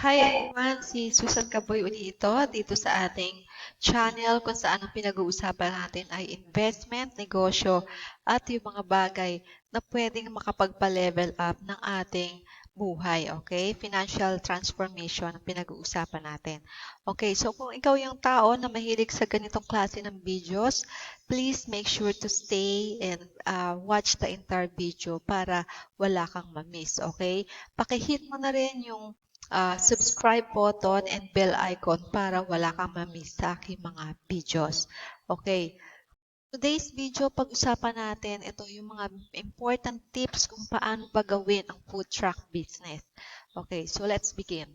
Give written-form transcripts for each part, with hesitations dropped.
Hi everyone, si Susan Caboy uli ito dito sa ating channel kung saan ang pinag-uusapan natin ay investment, negosyo at yung mga bagay na pwedeng makapagpa-level up ng ating buhay, okay? Financial transformation ang pinag-uusapan natin. Okay, so kung ikaw yung tao na mahilig sa ganitong klase ng videos, please make sure to stay and watch the entire video para wala kang ma-miss, okay? Pakihit mo na rin yung subscribe button and bell icon para wala kang ma-miss sa aking mga videos. Okay. Today's video, pag-usapan natin ito yung mga important tips kung paano ba gawin ang food truck business. Okay, so let's begin.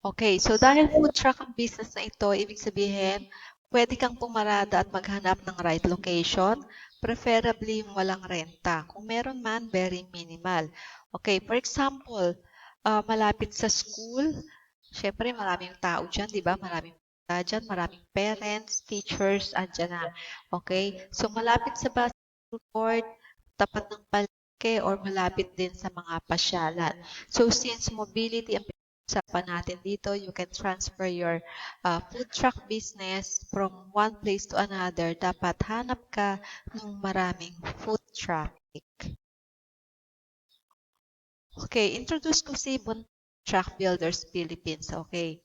Okay, so dahil food truck ang business na ito, ibig sabihin, pwede kang pumarada at maghanap ng right location, preferably yung walang renta. Kung meron man, very minimal. Okay, for example, malapit sa school, syempre maraming tao dyan, di ba? Maraming bata dyan, maraming parents, teachers, andyan na. Okay, so malapit sa basketball court, tapat ng palengke, or malapit din sa mga pasyalan. So since mobility ang usapan natin dito, you can transfer your food truck business from one place to another. Dapat hanap ka ng maraming food traffic. Okay, introduce ko si Truck Builders Philippines. Okay.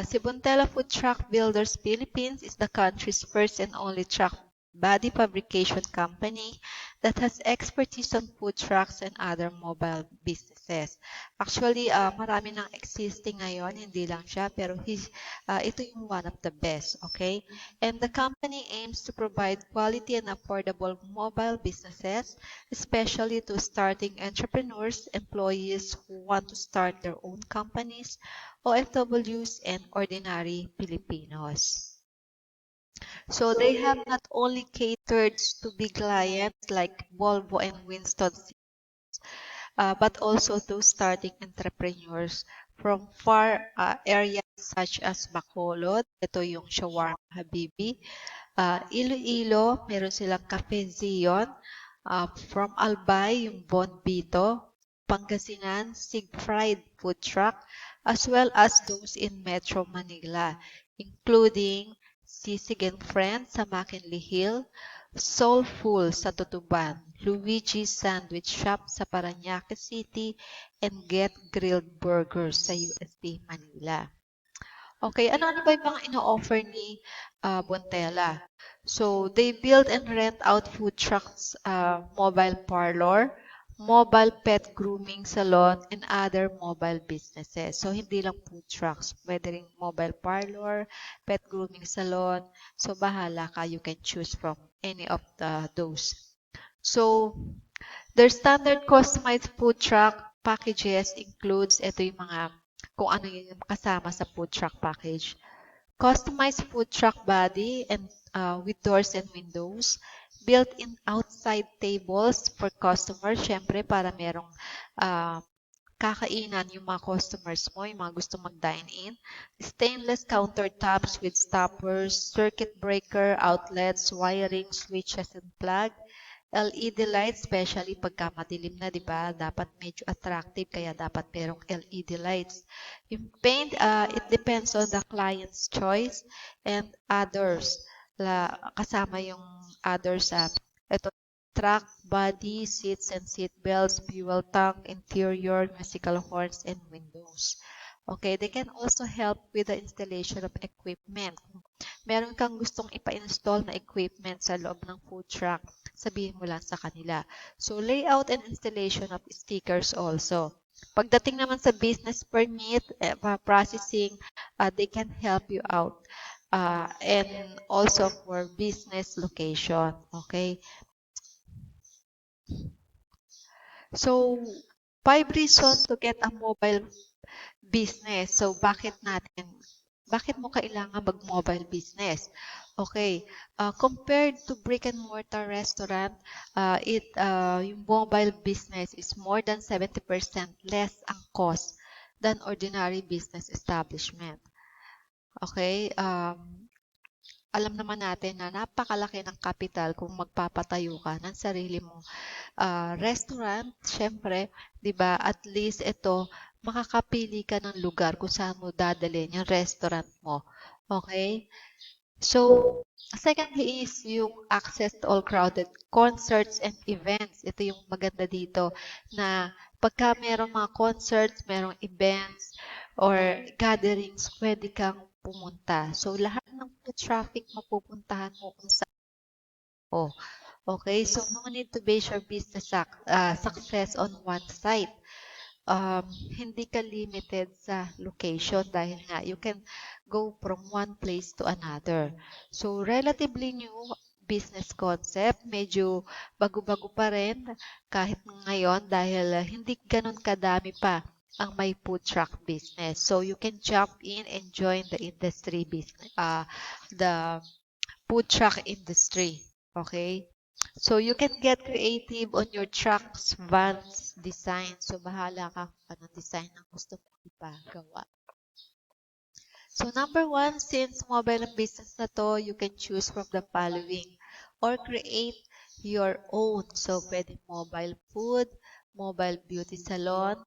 Si Bontela Food Truck Builders Philippines is the country's first and only truck body fabrication company that has expertise on food trucks and other mobile businesses. Actually, marami nang existing ngayon, hindi lang siya, pero ito yung one of the best, okay? And the company aims to provide quality and affordable mobile businesses, especially to starting entrepreneurs, employees who want to start their own companies, OFWs, and ordinary Filipinos. So they have not only catered to big clients like Volvo and Winston, but also to starting entrepreneurs from far areas such as Bacolod, ito yung Shawarma Habibi, Iloilo, meron silang Cafe Zion, from Albay, yung Bonbito, Pangasinan, Sig Fried Food Truck, as well as those in Metro Manila, including Sisig and Friends sa McKinley Hill, Soulful sa Tutuban, Luigi's Sandwich Shop sa Parañaque City, and Get Grilled Burgers sa UST Manila. Okay, ano-ano ba yung mga ino-offer ni Bontela? So, they build and rent out food trucks, mobile parlor, mobile pet grooming salon, and other mobile businesses. So, hindi lang food trucks. Pwede rin mobile parlor, pet grooming salon. So, bahala ka. You can choose from any of those. So, their standard customized food truck packages includes, ito yung mga kung ano yung kasama sa food truck package. Customized food truck body and with doors and windows. Built-in outside tables for customers. Syempre, para merong kakainan yung mga customers mo, yung mga gusto mag-dine in. Stainless countertops with stoppers, circuit breaker, outlets, wiring, switches, and plug. LED lights, especially pagka madilim na, di ba? Dapat medyo attractive, kaya dapat merong LED lights. Yung paint, it depends on the client's choice and others. Kasama yung others ito, truck, body, seats and seat belts, fuel tank, interior, musical horns, and windows. Okay, they can also help with the installation of equipment. Meron kang gustong ipa-install na equipment sa loob ng food truck, sabihin mo lang sa kanila. So, layout and installation of stickers also. Pagdating naman sa business permit, processing, they can help you out. And also for business location. Okay? So, 5 reasons to get a mobile business. So, bakit mo kailangan mag-mobile business? Okay, compared to brick and mortar restaurant, yung mobile business is more than 70% less ang cost than ordinary business establishment. Okay, alam naman natin na napakalaki ng kapital kung magpapatayo ka ng sarili mong restaurant. Syempre, 'di ba? At least ito makakapili ka ng lugar kung saan mo dadalhin yung restaurant mo. Okay? So, secondly is yung access to all crowded concerts and events. Ito yung maganda dito na pagka merong mga concerts, merong events, or gatherings, pwede kang pumunta. So, lahat ng foot traffic mapupuntahan mo kung saan mo. Okay? So, no need to base your business success on one site. Hindi ka limited sa location dahil nga you can go from one place to another. So, relatively new business concept, medyo bago-bago pa rin kahit ngayon dahil hindi ganun kadami pa ang may food truck business. So, you can jump in and join the industry business, the food truck industry. Okay? So, you can get creative on your trucks, vans, design. So, bahala ka kung anong design ang gusto mo ipagawa. So, number one, since mobile ang business na to, you can choose from the following or create your own. So, pwede mobile food, mobile beauty salon,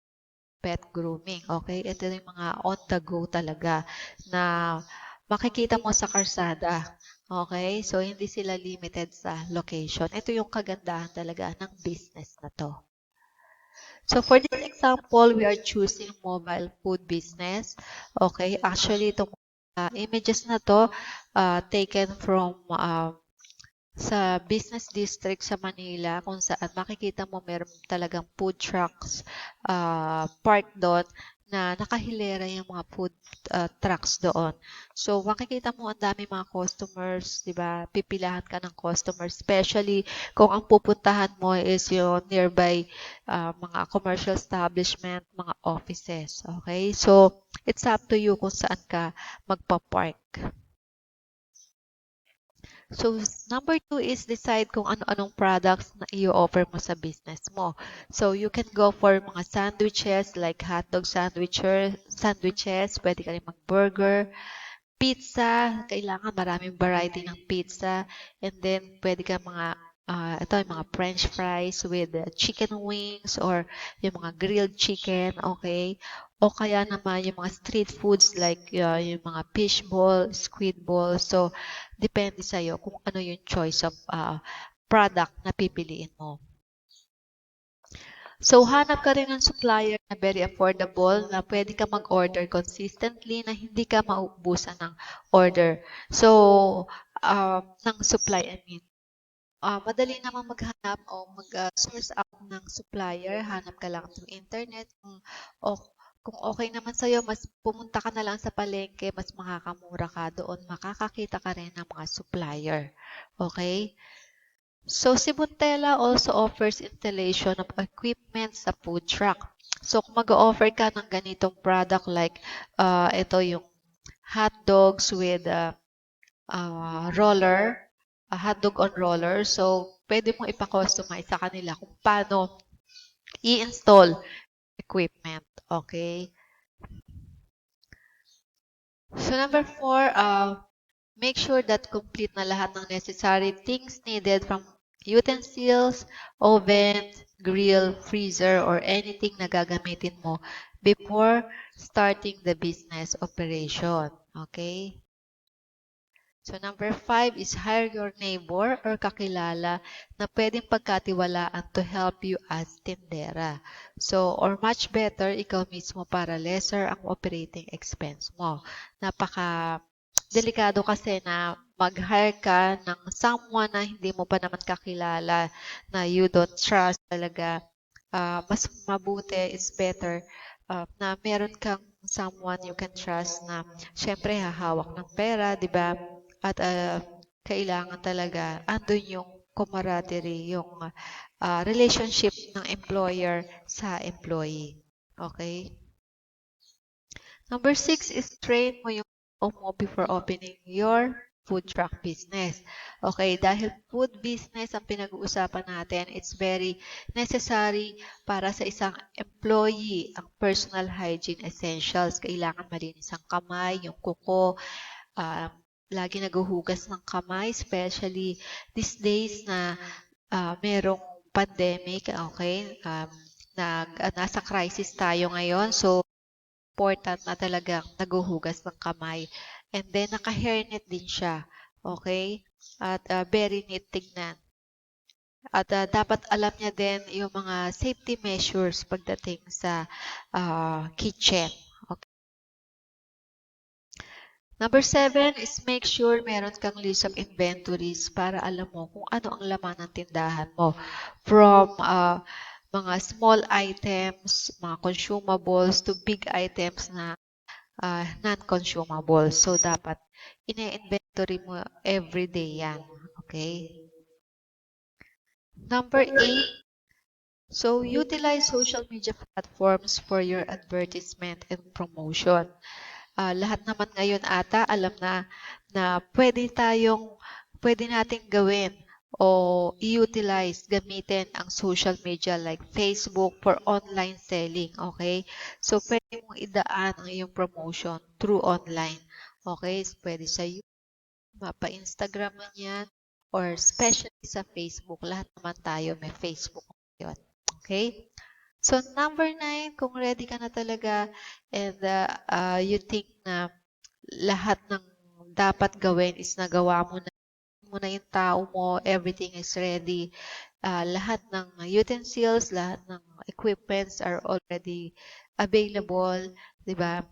pet grooming. Okay? Ito yung mga on-the-go talaga na makikita mo sa karsada. Okay? So, hindi sila limited sa location. Ito yung kagandahan talaga ng business na to. So, for this example, we are choosing mobile food business. Okay? Actually, itong images na to taken from sa business district sa Manila kung saan makikita mo meron talagang food trucks park doon na nakahilera yung mga food trucks doon. So, makikita mo ang dami mga customers, di ba? Pipilahan ka ng customers, especially kung ang pupuntahan mo is yung nearby mga commercial establishment, mga offices. Okay? So, it's up to you kung saan ka magpa-park. So, number two is decide kung ano-anong products na i-offer mo sa business mo. So, you can go for mga sandwiches like hotdog sandwiches, pwede ka rin mag-burger, pizza, kailangan maraming variety ng pizza, and then pwede ka ito yung mga french fries with chicken wings or yung mga grilled chicken, okay? O kaya naman yung mga street foods like yung mga fish ball, squid ball. So, depende sa'yo kung ano yung choice of product na pipiliin mo. So, hanap ka rin ng supplier na very affordable na pwede ka mag-order consistently na hindi ka maubusan ng order. So, ng supply, I mean. Madali naman maghanap o mag-source out ng supplier. Hanap ka lang through internet. Kung okay naman sa'yo, mas pumunta ka na lang sa palengke, mas makakamura ka doon. Makakakita ka rin ng mga supplier. Okay? So, si Buntela also offers installation of equipment sa food truck. So, kung mag-offer ka ng ganitong product like ito yung hot dogs with roller, hotdog on roller. So, pwede mo ipa-customize sa kanila kung paano i-install equipment. Okay? So, number four, make sure that complete na lahat ng necessary things needed from utensils, oven, grill, freezer, or anything na gagamitin mo before starting the business operation. Okay? So, number five is hire your neighbor or kakilala na pwedeng pagkatiwalaan to help you as tindera. So, or much better, ikaw mismo para lesser ang operating expense mo. Delikado kasi na mag-hire ka ng someone na hindi mo pa naman kakilala, na you don't trust talaga. Mas mabuti is better na meron kang someone you can trust na syempre hahawak ng pera, di ba? At kailangan talaga andun yung camaraderie, yung relationship ng employer sa employee. Okay? Number six is train mo yung mo before opening your food truck business. Okay, dahil food business ang pinag-uusapan natin, it's very necessary para sa isang employee ang personal hygiene essentials. Kailangan malinis ang kamay, yung kuko, lagi naguhugas ng kamay, especially these days na merong pandemic, okay? Nasa crisis tayo ngayon, so important na talagang naguhugas ng kamay. And then, naka-hairnet din siya, okay? At very neat tignan. At dapat alam niya din yung mga safety measures pagdating sa kitchen. Okay. Number 7 is make sure meron kang list of inventories para alam mo kung ano ang laman ng tindahan mo. From mga small items, mga consumables, to big items na non-consumable. So, dapat ine-inventory mo everyday yan. Okay? Number 8, so utilize social media platforms for your advertisement and promotion. Lahat naman ngayon ata alam na pwede nating gawin o i-utilize, gamitin ang social media like Facebook for online selling, okay? So, pwede mong idaan ang iyong promotion through online, okay? So, pwede sa YouTube, pa-Instagram man yan, or especially sa Facebook. Lahat naman tayo may Facebook ngayon, okay? So, number 9, kung ready ka na talaga and you think na lahat ng dapat gawin is nagawa mo na yung tao mo, everything is ready, lahat ng utensils, lahat ng equipments are already available, di ba?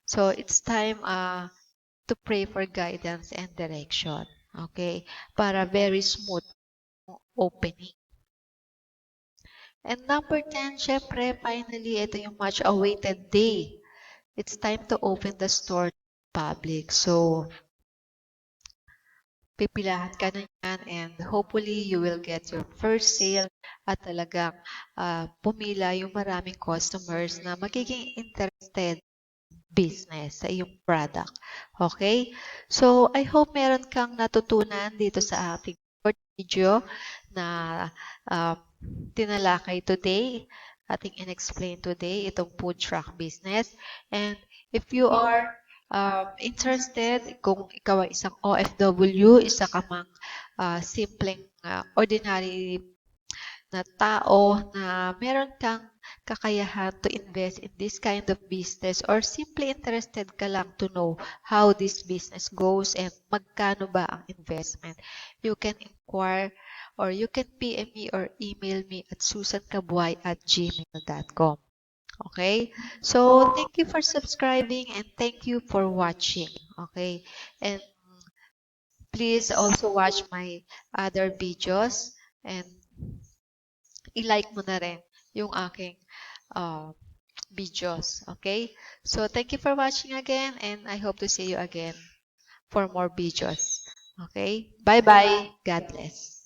So, it's time to pray for guidance and direction, okay? Para very smooth opening. And number 10, syempre, finally, ito yung much awaited day. It's time to open the store to public. So, pipilahan ka na yan and hopefully you will get your first sale at talagang pumila yung maraming customers na magiging interested business sa iyong product. Okay? So, I hope meron kang natutunan dito sa ating short video na tinalakay today, ating in-explain today, itong food truck business. And if you are interested, kung ikaw ay isang OFW, isa ka mang simpleng ordinary na tao na meron kang kakayahan to invest in this kind of business or simply interested ka lang to know how this business goes and magkano ba ang investment, you can inquire or you can PM me or email me at susancabuay@gmail.com. Okay? So, thank you for subscribing and thank you for watching. Okay? And please also watch my other videos and i-like mo na rin yung aking videos. Okay? So, thank you for watching again and I hope to see you again for more videos. Okay? Bye-bye. God bless.